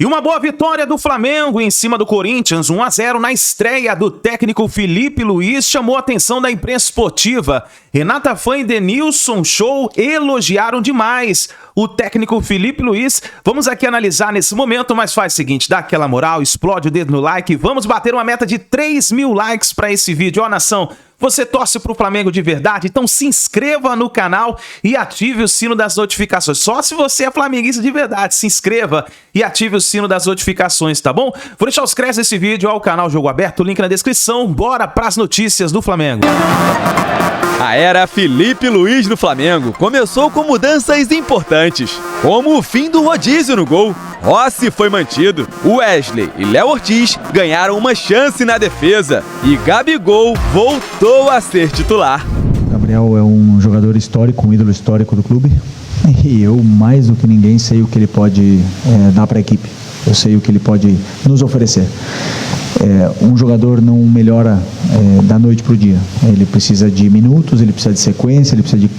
E uma boa vitória do Flamengo em cima do Corinthians, 1-0 na estreia do técnico Felipe Luiz, chamou a atenção da imprensa esportiva. Renata Fã e Denilson Show elogiaram demais o técnico Felipe Luiz. Vamos aqui analisar nesse momento, mas faz o seguinte, dá aquela moral, explode o dedo no like, vamos bater uma meta de 3.000 likes para esse vídeo. Ó, nação, você torce pro Flamengo de verdade? Então se inscreva no canal e ative o sino das notificações. Só se você é flamenguista de verdade, se inscreva e ative o sino das notificações, tá bom? Vou deixar os créditos desse vídeo ao canal Jogo Aberto, link na descrição. Bora pras notícias do Flamengo. A era Felipe Luiz no Flamengo começou com mudanças importantes, como o fim do rodízio no gol. Rossi foi mantido, Wesley e Léo Ortiz ganharam uma chance na defesa e Gabigol voltou a ser titular. Gabriel é um jogador histórico, um ídolo histórico do clube, e eu, mais do que ninguém, sei o que ele pode dar para a equipe. Eu sei o que ele pode nos oferecer. Um jogador não melhora da noite para o dia. Ele precisa de minutos, ele precisa de sequência, ele precisa de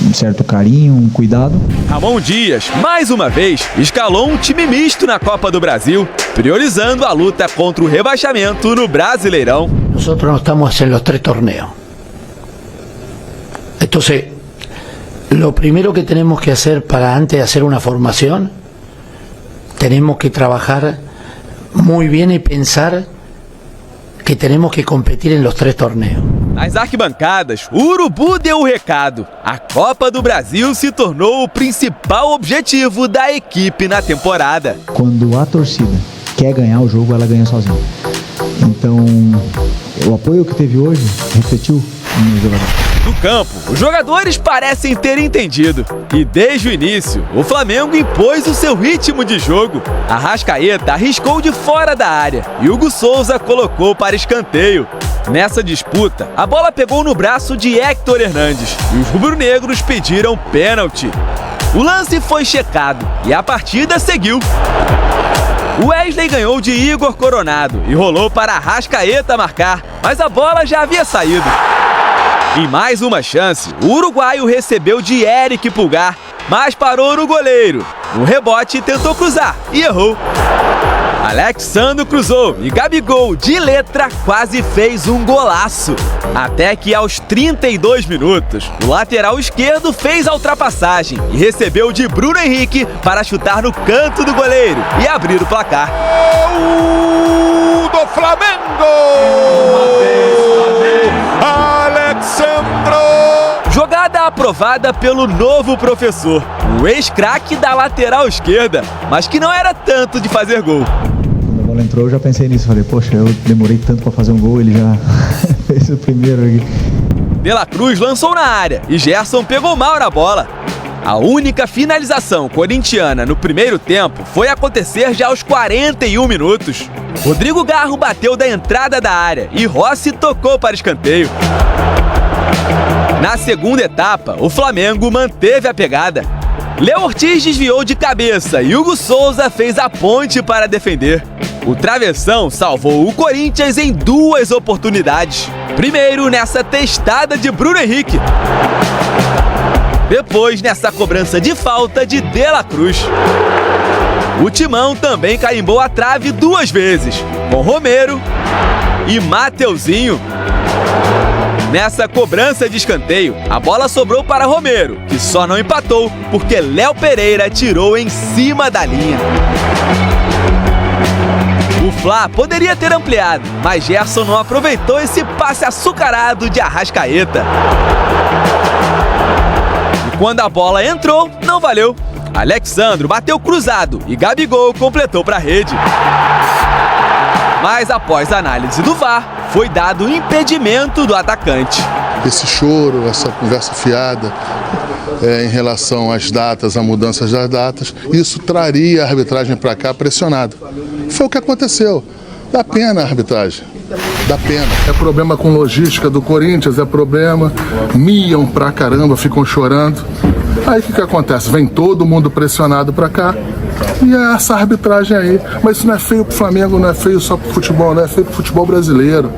um certo carinho, um cuidado. Ramon Dias, mais uma vez, escalou um time misto na Copa do Brasil, priorizando a luta contra o rebaixamento no Brasileirão. Nós não estamos em los 3 torneos. Entonces, lo primero que tenemos que hacer para antes de hacer una formación, tenemos que trabajar muy bien y pensar que tenemos que competir en los 3 torneos. Nas arquibancadas, o Urubu deu o recado. A Copa do Brasil se tornou o principal objetivo da equipe na temporada. Quando a torcida quer ganhar o jogo, ela ganha sozinha. Então, o apoio que teve hoje refletiu no jogador. No campo, os jogadores parecem ter entendido. E desde o início, o Flamengo impôs o seu ritmo de jogo. Arrascaeta arriscou de fora da área e Hugo Souza colocou para escanteio. Nessa disputa, a bola pegou no braço de Héctor Hernandes e os rubro-negros pediram pênalti. O lance foi checado e a partida seguiu. Wesley ganhou de Igor Coronado e rolou para Arrascaeta marcar, mas a bola já havia saído. Em mais uma chance, o uruguaio recebeu de Eric Pulgar, mas parou no goleiro. No rebote, tentou cruzar e errou. Alexandro cruzou e Gabigol, de letra, quase fez um golaço. Até que aos 32 minutos, o lateral esquerdo fez a ultrapassagem e recebeu de Bruno Henrique para chutar no canto do goleiro e abrir o placar. Gol do Flamengo! Alexandro! Jogada aprovada pelo novo professor, o ex-craque da lateral esquerda, mas que não era tanto de fazer gol. Quando a bola entrou, eu já pensei nisso. Falei, poxa, eu demorei tanto para fazer um gol, ele já fez o primeiro aqui. De La Cruz lançou na área e Gerson pegou mal na bola. A única finalização corintiana no primeiro tempo foi acontecer já aos 41 minutos. Rodrigo Garro bateu da entrada da área e Rossi tocou para escanteio. Na segunda etapa, o Flamengo manteve a pegada. Léo Ortiz desviou de cabeça e Hugo Souza fez a ponte para defender. O travessão salvou o Corinthians em 2 oportunidades. Primeiro, nessa testada de Bruno Henrique. Depois, nessa cobrança de falta de De La Cruz. O Timão também carimbou a trave 2 vezes, com Romero e Mateuzinho. Nessa cobrança de escanteio, a bola sobrou para Romero, que só não empatou porque Léo Pereira tirou em cima da linha. O Fla poderia ter ampliado, mas Gerson não aproveitou esse passe açucarado de Arrascaeta. E quando a bola entrou, não valeu. Alexandro bateu cruzado e Gabigol completou para a rede. Mas após a análise do VAR, foi dado impedimento do atacante. Esse choro, essa conversa fiada em relação às datas, a mudanças das datas, isso traria a arbitragem para cá pressionada. Foi o que aconteceu. Dá pena a arbitragem. Dá pena. É problema com logística do Corinthians, é problema. Miam pra caramba, ficam chorando. Aí o que acontece? Vem todo mundo pressionado para cá E é essa arbitragem aí. Mas isso não é feio pro Flamengo, não é feio só pro futebol, não é feio pro futebol brasileiro.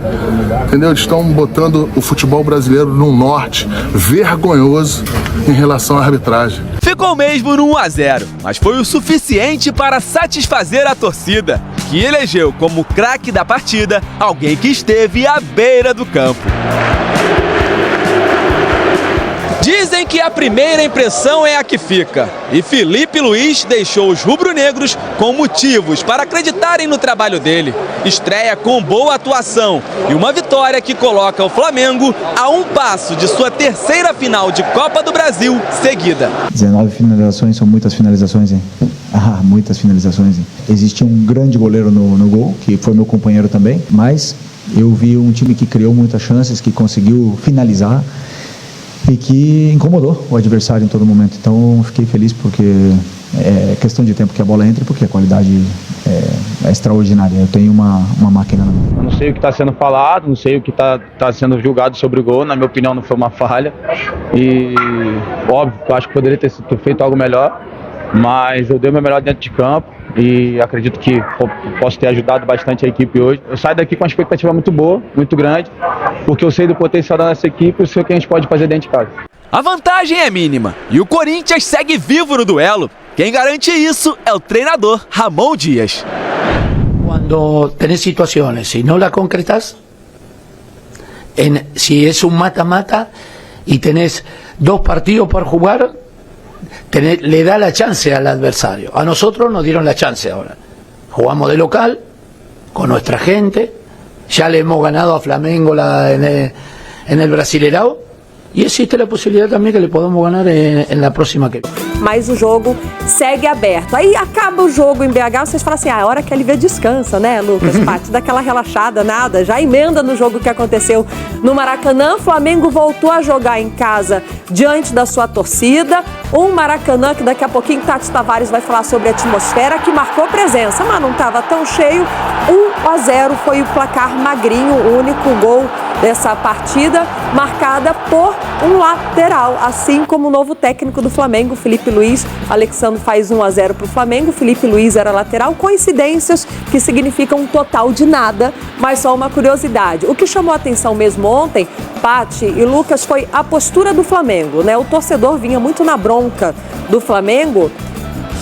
Entendeu? Eles estão botando o futebol brasileiro num norte vergonhoso em relação à arbitragem. Ficou mesmo no 1-0, mas foi o suficiente para satisfazer a torcida, que elegeu como craque da partida alguém que esteve à beira do campo. Dizem que a primeira impressão é a que fica, e Filipe Luís deixou os rubro-negros com motivos para acreditarem no trabalho dele. Estreia com boa atuação e uma vitória que coloca o Flamengo a um passo de sua terceira final de Copa do Brasil seguida. 19 finalizações, são muitas finalizações, hein? Muitas finalizações, hein? Existe um grande goleiro no gol, que foi meu companheiro também, mas eu vi um time que criou muitas chances, que conseguiu finalizar e que incomodou o adversário em todo momento. Então fiquei feliz porque é questão de tempo que a bola entre, porque a qualidade é extraordinária. Eu tenho uma máquina na mão. Eu não sei o que está sendo falado, não sei o que está sendo julgado sobre o gol. Na minha opinião, não foi uma falha. E óbvio que eu acho que poderia ter feito algo melhor, mas eu dei o meu melhor dentro de campo e acredito que posso ter ajudado bastante a equipe hoje. Eu saio daqui com uma expectativa muito boa, muito grande, porque eu sei do potencial da nossa equipe e sei o que a gente pode fazer dentro de casa. A vantagem é mínima e o Corinthians segue vivo no duelo. Quem garante isso é o treinador Ramon Dias. Cuando tenés situaciones y no la concretas, si es un mata-mata y tenés 2 partidos por jugar, le da la chance al adversario. A nosotros nos dieron la chance ahora. Jugamos de local, con nuestra gente, ya le hemos ganado a Flamengo en el Brasileirão, e existe a possibilidade também que le podamos ganhar na próxima. Mas o jogo segue aberto. Aí acaba o jogo em BH, vocês falam assim, a hora que a Lívia descansa, né, Lucas? Parte daquela relaxada, nada, já emenda no jogo que aconteceu no Maracanã. Flamengo voltou a jogar em casa diante da sua torcida. Um Maracanã que daqui a pouquinho Tati Tavares vai falar sobre a atmosfera, que marcou presença, mas não estava tão cheio. 1-0 foi o placar magrinho, o único gol dessa partida, marcada por um lateral, assim como o novo técnico do Flamengo, Filipe Luís. Alexandre faz 1-0 para o Flamengo, Filipe Luís era lateral. Coincidências que significam um total de nada, mas só uma curiosidade. O que chamou a atenção mesmo ontem, Pati e Lucas, foi a postura do Flamengo, né? O torcedor vinha muito na bronca do Flamengo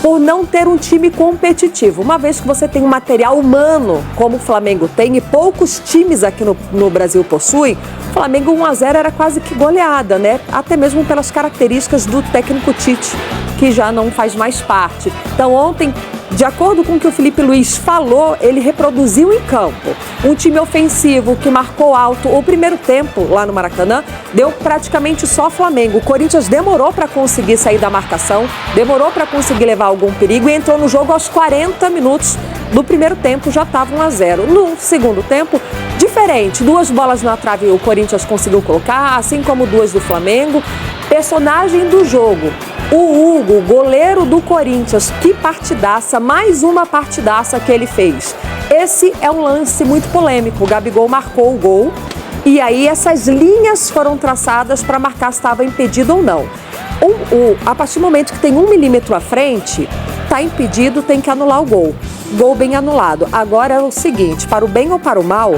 por não ter um time competitivo. Uma vez que você tem um material humano, como o Flamengo tem, e poucos times aqui no Brasil possuem, o Flamengo 1-0 era quase que goleada, né? Até mesmo pelas características do técnico Tite, que já não faz mais parte. Então ontem, de acordo com o que o Filipe Luís falou, ele reproduziu em campo um time ofensivo que marcou alto. O primeiro tempo lá no Maracanã deu praticamente só Flamengo. O Corinthians demorou para conseguir sair da marcação, demorou para conseguir levar algum perigo e entrou no jogo aos 40 minutos do primeiro tempo, já estava 1-0. No segundo tempo, diferente, 2 bolas na trave o Corinthians conseguiu colocar, assim como 2 do Flamengo. Personagem do jogo, o Hugo, goleiro do Corinthians, que partidaça, mais uma partidaça que ele fez. Esse é um lance muito polêmico, o Gabigol marcou o gol e aí essas linhas foram traçadas para marcar se estava impedido ou não. A partir do momento que tem 1 milímetro à frente, está impedido, tem que anular o gol. Gol bem anulado. Agora é o seguinte, para o bem ou para o mal,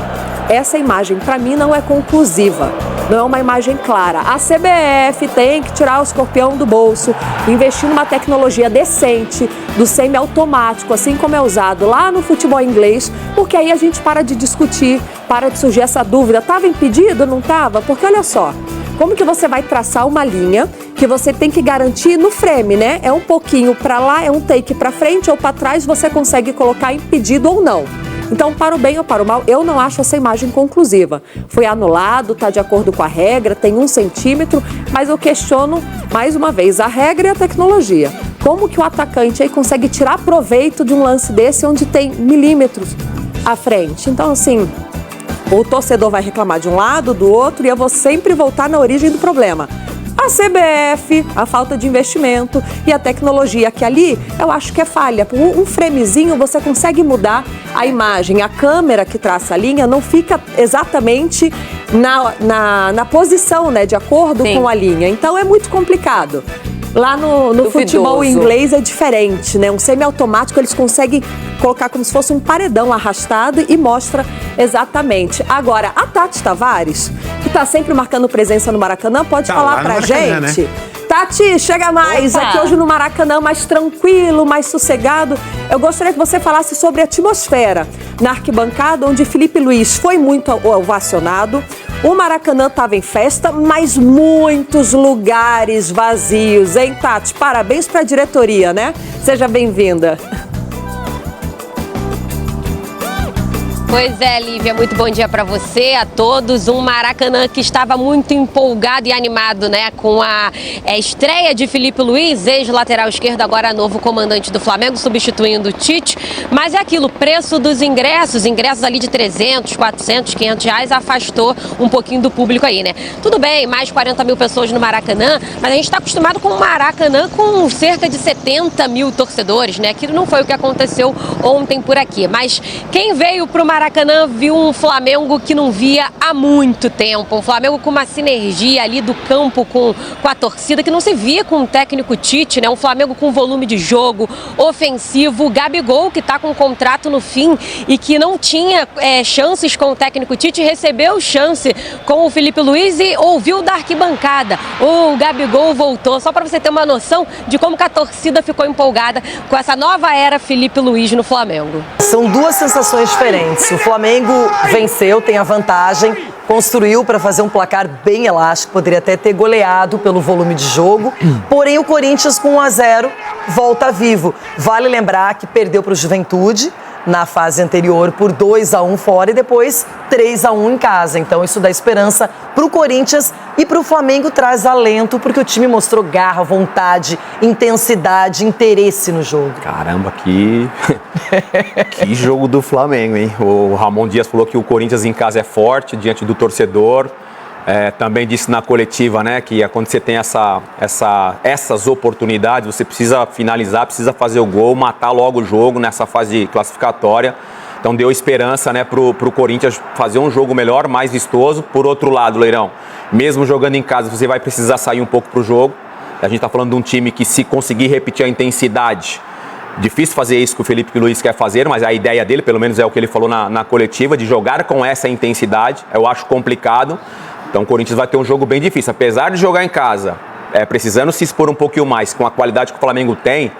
essa imagem para mim não é conclusiva. Não é uma imagem clara. A CBF tem que tirar o escorpião do bolso, investir numa tecnologia decente, do semiautomático, assim como é usado lá no futebol inglês, porque aí a gente para de discutir, para de surgir essa dúvida. Estava impedido? Não estava? Porque olha só, como que você vai traçar uma linha que você tem que garantir no frame, né? É um pouquinho para lá, é um take para frente ou para trás, você consegue colocar impedido ou não. Então, para o bem ou para o mal, eu não acho essa imagem conclusiva. Foi anulado, está de acordo com a regra, tem 1 centímetro, mas eu questiono, mais uma vez, a regra e a tecnologia. Como que o atacante aí consegue tirar proveito de um lance desse onde tem milímetros à frente? Então, assim, o torcedor vai reclamar de um lado, do outro, e eu vou sempre voltar na origem do problema. A CBF, a falta de investimento e a tecnologia, que ali eu acho que é falha. Por um framezinho você consegue mudar a imagem, a câmera que traça a linha não fica exatamente na posição, né, de acordo com a linha. Então é muito complicado. Lá no futebol inglês é diferente, né? Um semiautomático eles conseguem colocar como se fosse um paredão arrastado e mostra exatamente. Agora, a Tati Tavares, que tá sempre marcando presença no Maracanã, pode falar pra gente? Né? Tati, chega mais aqui hoje no Maracanã, mais tranquilo, mais sossegado. Eu gostaria que você falasse sobre a atmosfera na arquibancada, onde Felipe Luiz foi muito ovacionado. O Maracanã estava em festa, mas muitos lugares vazios, hein, Tati? Parabéns para a diretoria, né? Seja bem-vinda. Pois é, Lívia, muito bom dia para você, a todos. Um Maracanã que estava muito empolgado e animado, né, com a estreia de Felipe Luiz, ex-lateral esquerdo, agora novo comandante do Flamengo, substituindo o Tite. Mas é aquilo, preço dos ingressos ali de 300, 400, 500 reais, afastou um pouquinho do público aí, né? Tudo bem, mais 40 mil pessoas no Maracanã, mas a gente está acostumado com o Maracanã com cerca de 70 mil torcedores, né? Aquilo não foi o que aconteceu ontem por aqui. Mas quem veio para o Maracanã viu um Flamengo que não via há muito tempo. Um Flamengo com uma sinergia ali do campo com a torcida que não se via com o técnico Tite, né? Um Flamengo com volume de jogo ofensivo. O Gabigol, que está com um contrato no fim e que não tinha chances com o técnico Tite, recebeu chance com o Felipe Luiz e ouviu da arquibancada. O Gabigol voltou, só para você ter uma noção de como que a torcida ficou empolgada com essa nova era Felipe Luiz no Flamengo. São duas sensações diferentes. O Flamengo venceu, tem a vantagem, construiu para fazer um placar bem elástico, poderia até ter goleado pelo volume de jogo, porém o Corinthians com 1-0 volta vivo. Vale lembrar que perdeu para o Juventude na fase anterior por 2-1 fora e depois 3-1 em casa. Então isso dá esperança para o Corinthians e para o Flamengo traz alento porque o time mostrou garra, vontade, intensidade, interesse no jogo. Caramba, que jogo do Flamengo, hein? O Ramon Dias falou que o Corinthians em casa é forte diante do torcedor. Também disse na coletiva, né, que quando você tem essas oportunidades, você precisa finalizar, precisa fazer o gol, matar logo o jogo nessa fase classificatória. Então deu esperança, né, pro Corinthians fazer um jogo melhor, mais vistoso. Por outro lado, Leirão, mesmo jogando em casa, você vai precisar sair um pouco pro jogo. A gente está falando de um time que, se conseguir repetir a intensidade, difícil fazer isso que o Felipe Luiz quer fazer, mas a ideia dele, pelo menos é o que ele falou na coletiva, de jogar com essa intensidade, eu acho complicado. Então o Corinthians vai ter um jogo bem difícil. Apesar de jogar em casa, precisando se expor um pouquinho mais com a qualidade que o Flamengo tem,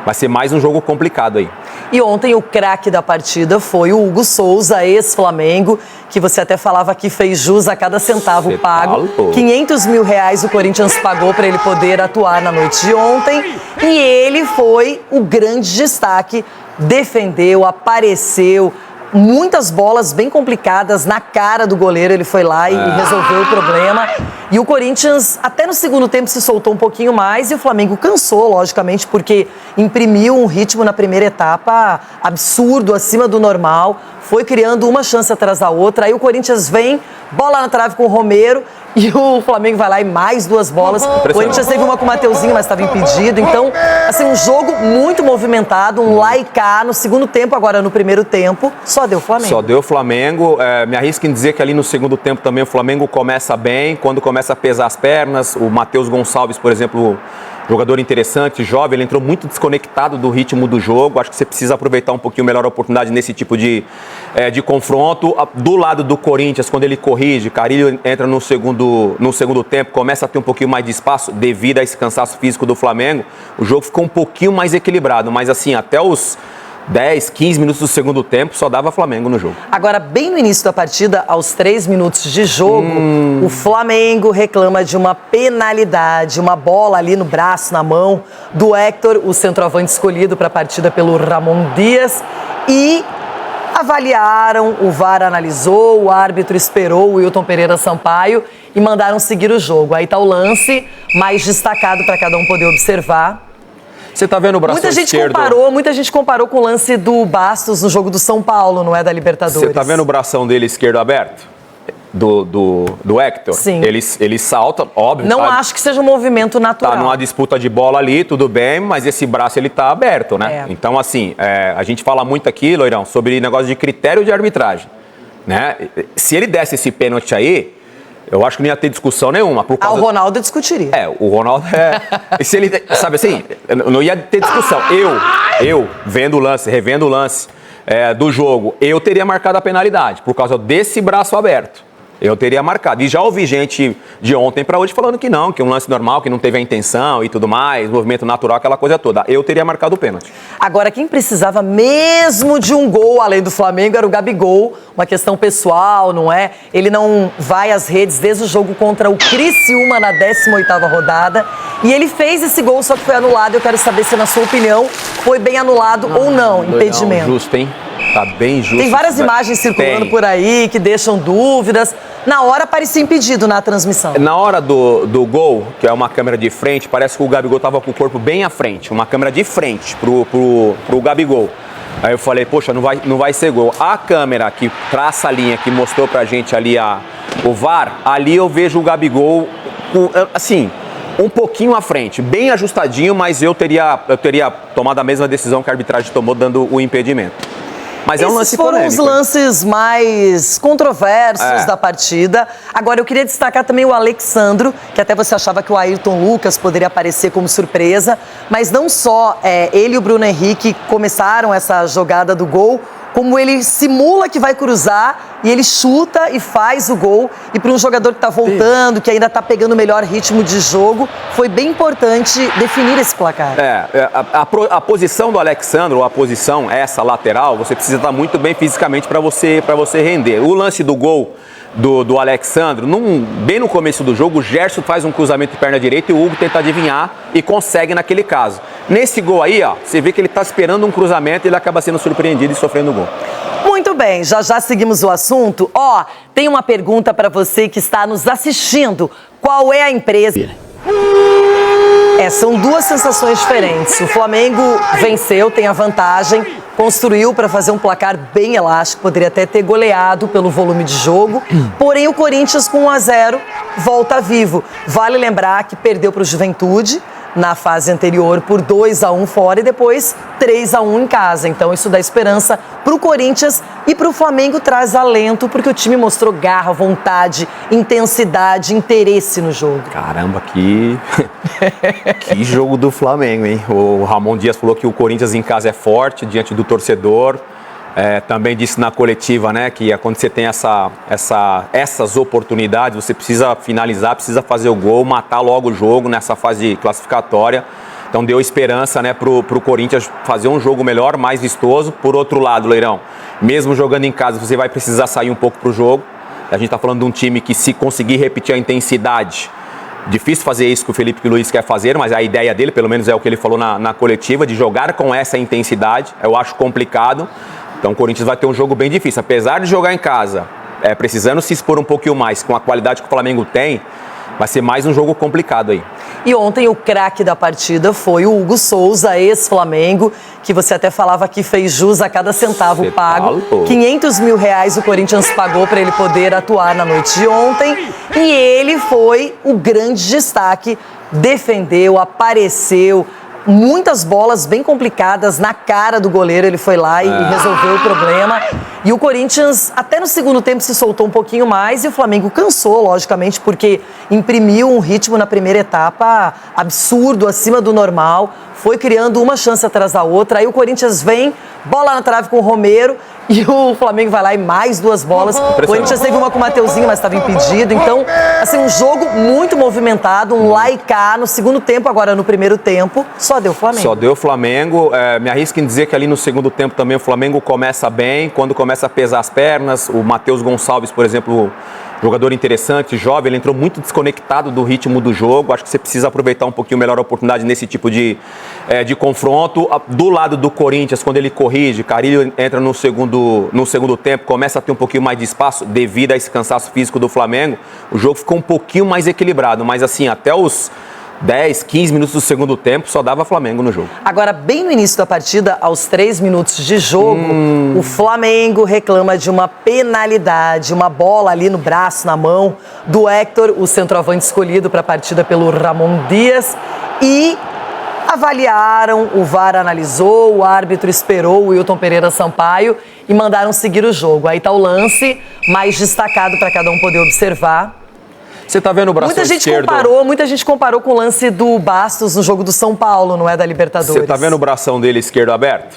vai ser mais um jogo complicado aí. E ontem o craque da partida foi o Hugo Souza, ex-Flamengo, que você até falava que fez jus a cada centavo pago. 500 mil reais o Corinthians pagou para ele poder atuar na noite de ontem. E ele foi o grande destaque, defendeu, apareceu. Muitas bolas bem complicadas na cara do goleiro, ele foi lá e resolveu o problema. E o Corinthians, até no segundo tempo, se soltou um pouquinho mais e o Flamengo cansou, logicamente, porque imprimiu um ritmo na primeira etapa absurdo, acima do normal. Foi criando uma chance atrás da outra. Aí o Corinthians vem, bola na trave com o Romero e o Flamengo vai lá e mais duas bolas. O Corinthians teve uma com o Mateuzinho, mas estava impedido. Então, assim, um jogo muito movimentado, um lá e cá. No segundo tempo, agora no primeiro tempo, só deu Flamengo. Só deu Flamengo. Me arrisco em dizer que ali no segundo tempo também o Flamengo começa bem. Quando começa a pesar as pernas, o Matheus Gonçalves, por exemplo, jogador interessante, jovem, ele entrou muito desconectado do ritmo do jogo. Acho que você precisa aproveitar um pouquinho melhor a oportunidade nesse tipo de confronto. Do lado do Corinthians, quando ele corrige, Carille entra no segundo tempo, começa a ter um pouquinho mais de espaço devido a esse cansaço físico do Flamengo. O jogo ficou um pouquinho mais equilibrado, mas assim, até os 10, 15 minutos do segundo tempo, só dava Flamengo no jogo. Agora, bem no início da partida, aos 3 minutos de jogo, o Flamengo reclama de uma penalidade, uma bola ali no braço, na mão do Héctor, o centroavante escolhido para a partida pelo Ramon Dias, e avaliaram, o VAR analisou, o árbitro esperou o Wilton Pereira Sampaio e mandaram seguir o jogo. Aí está o lance mais destacado para cada um poder observar. Você tá vendo o braço esquerdo? Muita gente comparou com o lance do Bastos no jogo do São Paulo, não é da Libertadores. Você tá vendo o bração dele esquerdo aberto? Do Héctor? Sim. Ele salta, óbvio. Não acho que seja um movimento natural. Tá numa disputa de bola ali, tudo bem, mas esse braço ele tá aberto, né? Então, assim, a gente fala muito aqui, Loirão, sobre negócio de critério de arbitragem, né? Se ele desse esse pênalti aí, Eu acho que não ia ter discussão nenhuma. Por causa... o Ronaldo discutiria. O Ronaldo E se ele, sabe assim, não ia ter discussão. Eu vendo o lance, revendo o lance do jogo, eu teria marcado a penalidade por causa desse braço aberto. Eu teria marcado. E já ouvi gente de ontem para hoje falando que não, que um lance normal, que não teve a intenção e tudo mais, movimento natural, aquela coisa toda. Eu teria marcado o pênalti. Agora, quem precisava mesmo de um gol, além do Flamengo, era o Gabigol. Uma questão pessoal, não é? Ele não vai às redes desde o jogo contra o Criciúma na 18ª rodada. E ele fez esse gol, só que foi anulado. Eu quero saber se, na sua opinião, foi bem anulado ou não, impedimento. Não, justo, hein? Tá bem justo. Tem várias imagens circulando por aí que deixam dúvidas. Na hora parecia impedido na transmissão. Na hora do gol, que é uma câmera de frente, parece que o Gabigol tava com o corpo bem à frente. Uma câmera de frente pro Gabigol. Aí eu falei, poxa, não vai ser gol. A câmera que traça a linha, que mostrou pra gente ali o VAR, ali eu vejo o Gabigol, assim, um pouquinho à frente. Bem ajustadinho, mas eu teria tomado a mesma decisão que a arbitragem tomou, dando o impedimento. Mas é um lance polêmico. Esses foram os lances mais controversos da partida. Agora, eu queria destacar também o Alexandro, que até você achava que o Ayrton Lucas poderia aparecer como surpresa. Mas não só ele e o Bruno Henrique começaram essa jogada do gol, como ele simula que vai cruzar e ele chuta e faz o gol. E para um jogador que está voltando, que ainda está pegando o melhor ritmo de jogo, foi bem importante definir esse placar. A posição do Alexandro, a posição essa lateral, você precisa estar muito bem fisicamente para você render. O lance do gol do Alexandro, bem no começo do jogo, o Gerson faz um cruzamento de perna direita e o Hugo tenta adivinhar e consegue naquele caso. Nesse gol aí, você vê que ele está esperando um cruzamento e ele acaba sendo surpreendido e sofrendo o gol. Muito bem, já seguimos o assunto. Tem uma pergunta para você que está nos assistindo. Qual é a empresa? São duas sensações diferentes. O Flamengo venceu, tem a vantagem, construiu para fazer um placar bem elástico, poderia até ter goleado pelo volume de jogo, porém o Corinthians com 1-0 volta vivo. Vale lembrar que perdeu para o Juventude na fase anterior por 2-1 fora e depois 3-1 em casa. Então isso dá esperança para o Corinthians e para o Flamengo traz alento, porque o time mostrou garra, vontade, intensidade, interesse no jogo. Caramba, que jogo do Flamengo, hein? O Ramon Dias falou que o Corinthians em casa é forte diante do torcedor. Também disse na coletiva, né, que quando você tem essas oportunidades, você precisa finalizar, precisa fazer o gol, matar logo o jogo nessa fase classificatória. Então deu esperança, né, pro Corinthians fazer um jogo melhor, mais vistoso. Por outro lado, Leirão, mesmo jogando em casa, você vai precisar sair um pouco pro jogo. A gente tá falando de um time que, se conseguir repetir a intensidade, difícil fazer isso que o Felipe Luiz quer fazer, mas a ideia dele, pelo menos é o que ele falou na coletiva, de jogar com essa intensidade, eu acho complicado. Então o Corinthians vai ter um jogo bem difícil. Apesar de jogar em casa, precisando se expor um pouquinho mais, com a qualidade que o Flamengo tem, vai ser mais um jogo complicado aí. E ontem o craque da partida foi o Hugo Souza, ex-Flamengo, que você até falava que fez jus a cada centavo pago. 500 mil reais o Corinthians pagou para ele poder atuar na noite de ontem. E ele foi o grande destaque, defendeu, apareceu. Muitas bolas bem complicadas na cara do goleiro, ele foi lá e resolveu o problema. E o Corinthians, até no segundo tempo, se soltou um pouquinho mais e o Flamengo cansou, logicamente, porque imprimiu um ritmo na primeira etapa absurdo, acima do normal. Foi criando uma chance atrás da outra. Aí o Corinthians vem, bola na trave com o Romero e o Flamengo vai lá e mais duas bolas. O Corinthians teve uma com o Mateuzinho, mas estava impedido. Então, assim, um jogo muito movimentado, um lá e cá no segundo tempo. Agora, no primeiro tempo, só deu Flamengo. Só deu Flamengo. Me arrisco em dizer que ali no segundo tempo também o Flamengo começa bem. Quando começa a pesar as pernas, o Matheus Gonçalves, por exemplo, jogador interessante, jovem, ele entrou muito desconectado do ritmo do jogo. Acho que você precisa aproveitar um pouquinho melhor a oportunidade nesse tipo de confronto. Do lado do Corinthians, quando ele corrige, Carille entra no segundo tempo, começa a ter um pouquinho mais de espaço devido a esse cansaço físico do Flamengo. O jogo ficou um pouquinho mais equilibrado, mas assim, até os 10, 15 minutos do segundo tempo, só dava Flamengo no jogo. Agora, bem no início da partida, aos 3 minutos de jogo, o Flamengo reclama de uma penalidade, uma bola ali no braço, na mão do Héctor, o centroavante escolhido para a partida pelo Ramon Dias, e avaliaram, o VAR analisou, o árbitro esperou o Wilton Pereira Sampaio e mandaram seguir o jogo. Aí está o lance mais destacado para cada um poder observar. Você tá vendo o braço esquerdo? Muita gente comparou com o lance do Bastos no jogo do São Paulo, não é, da Libertadores. Você tá vendo o bração dele esquerdo aberto?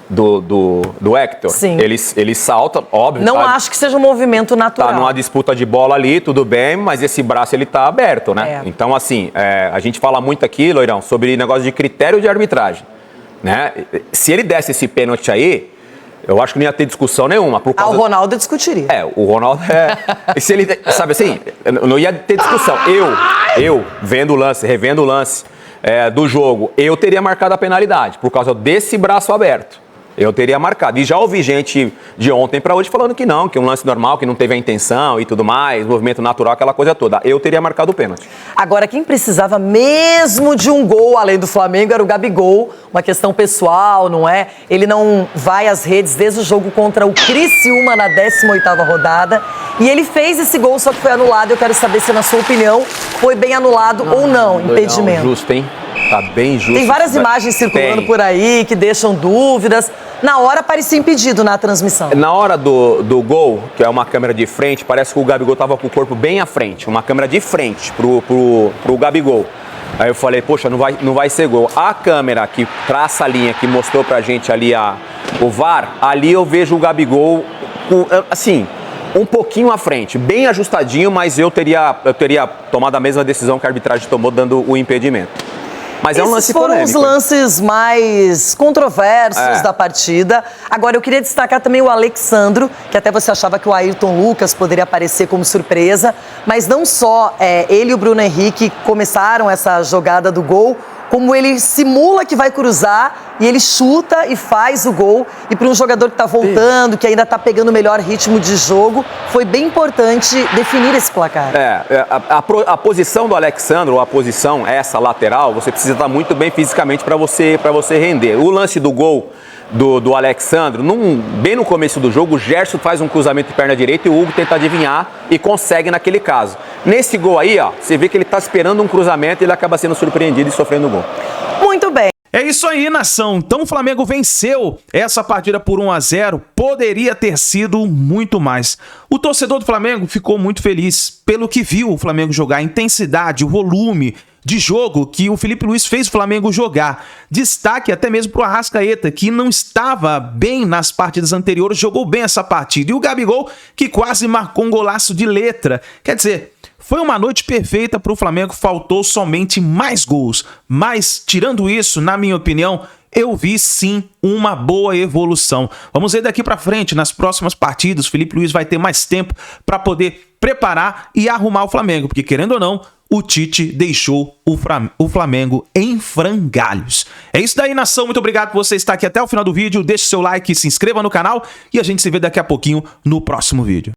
Do Hector? Sim. Ele salta, óbvio. Não acho que seja um movimento natural. Tá numa disputa de bola ali, tudo bem, mas esse braço ele tá aberto, né? Então, assim, a gente fala muito aqui, Loirão, sobre negócio de critério de arbitragem, né? Se ele desse esse pênalti aí, eu acho que não ia ter discussão nenhuma. Por causa... o Ronaldo discutiria. O Ronaldo se ele, sabe assim, não ia ter discussão. Eu vendo o lance, revendo o lance do jogo, eu teria marcado a penalidade por causa desse braço aberto. Eu teria marcado. E já ouvi gente de ontem para hoje falando que não, que é um lance normal, que não teve a intenção e tudo mais, movimento natural, aquela coisa toda. Eu teria marcado o pênalti. Agora, quem precisava mesmo de um gol, além do Flamengo, era o Gabigol. Uma questão pessoal, não é? Ele não vai às redes desde o jogo contra o Criciúma na 18ª rodada. E ele fez esse gol, só que foi anulado. Eu quero saber se, na sua opinião, foi bem anulado ou não, impedimento. Justo, hein? Tá bem justo. Tem várias imagens circulando por aí que deixam dúvidas. Na hora parecia impedido na transmissão. Na hora do gol, que é uma câmera de frente, parece que o Gabigol tava com o corpo bem à frente. Uma câmera de frente pro Gabigol. Aí eu falei, poxa, não vai ser gol. A câmera que traça a linha, que mostrou pra gente ali o VAR, ali eu vejo o Gabigol, assim, um pouquinho à frente. Bem ajustadinho, mas eu teria tomado a mesma decisão que a arbitragem tomou, dando o impedimento. Mas é um lance polêmico. Esses foram os lances mais controversos da partida. Agora, eu queria destacar também o Alexandro, que até você achava que o Ayrton Lucas poderia aparecer como surpresa. Mas não só ele e o Bruno Henrique começaram essa jogada do gol, como ele simula que vai cruzar e ele chuta e faz o gol. E para um jogador que está voltando, que ainda está pegando o melhor ritmo de jogo, foi bem importante definir esse placar. A posição do Alexandro, a posição essa lateral, você precisa estar muito bem fisicamente para você render. O lance do gol do Alexandro, bem no começo do jogo, o Gerson faz um cruzamento de perna direita e o Hugo tenta adivinhar e consegue naquele caso. Nesse gol aí, ó, você vê que ele está esperando um cruzamento e ele acaba sendo surpreendido e sofrendo o gol. Muito bem. É isso aí, nação. Então o Flamengo venceu essa partida por 1-0. Poderia ter sido muito mais. O torcedor do Flamengo ficou muito feliz pelo que viu o Flamengo jogar, a intensidade, o volume de jogo que o Felipe Luiz fez o Flamengo jogar. Destaque até mesmo para o Arrascaeta, que não estava bem nas partidas anteriores, jogou bem essa partida. E o Gabigol, que quase marcou um golaço de letra. Quer dizer, foi uma noite perfeita para o Flamengo, faltou somente mais gols. Mas, tirando isso, na minha opinião, eu vi sim uma boa evolução. Vamos ver daqui para frente, nas próximas partidas, o Felipe Luiz vai ter mais tempo para poder preparar e arrumar o Flamengo, porque querendo ou não, o Tite deixou o Flamengo em frangalhos. É isso daí, nação. Muito obrigado por você estar aqui até o final do vídeo. Deixe seu like, se inscreva no canal e a gente se vê daqui a pouquinho no próximo vídeo.